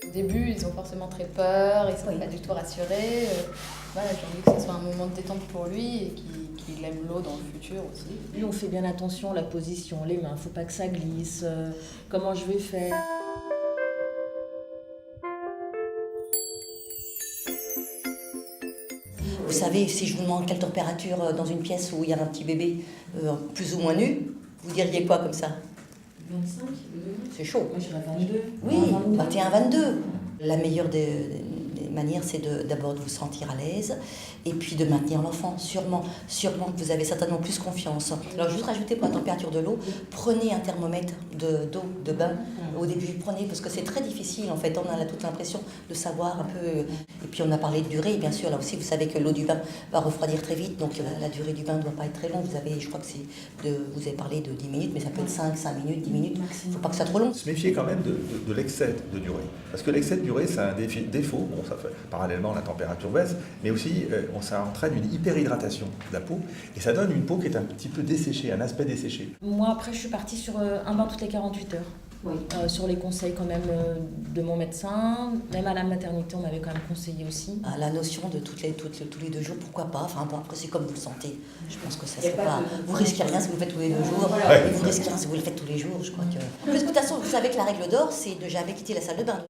Au début, ils ont forcément très peur, ils sont pas du tout rassurés. Voilà, j'ai envie que ce soit un moment de détente pour lui et qu'il aime l'eau dans le futur aussi. Lui, on fait bien attention à la position, les mains, faut pas que ça glisse, comment je vais faire. Vous savez, si je vous demande quelle température dans une pièce où il y a un petit bébé plus ou moins nu, vous diriez quoi comme ça? 25. C'est chaud. Moi, je dirais 22. Oui, 21, 22. La meilleure des manières, c'est d'abord de vous sentir à l'aise et puis de maintenir l'enfant. Sûrement que vous avez certainement plus confiance. Alors, juste rajouter pour la température de l'eau, prenez un thermomètre d'eau, de bain. Au début, prenez, parce que c'est très difficile, en fait. On a toute l'impression de savoir un peu. Et puis, on a parlé de durée, bien sûr. Là aussi, vous savez que l'eau du bain va refroidir très vite, donc la durée du bain ne doit pas être très longue. Vous avez, je crois que vous avez parlé de 10 minutes, mais ça peut être 5 minutes, 10 minutes. Il ne faut pas que ça soit trop long. Se méfier quand même de l'excès de durée. Parce que l'excès de durée, c'est un défaut. Bon, ça fait, parallèlement, la température baisse, mais aussi, ça entraîne une hyperhydratation de la peau, et ça donne une peau qui est un petit peu desséchée, un aspect desséché. Moi, après, je suis partie sur un bain toutes les 48 heures. Oui. Sur les conseils quand même de mon médecin, même à la maternité, on m'avait quand même conseillé aussi. La notion de tous les 2 jours, pourquoi pas. Enfin bon, après c'est comme vous le sentez. Je pense que ça c'est pas. Vous risquez rien si vous le faites tous les 2 jours. Ouais. Et vous risquez rien si vous le faites tous les jours. Je crois que. En plus, de toute façon, vous savez que la règle d'or, c'est de jamais quitter la salle de bain.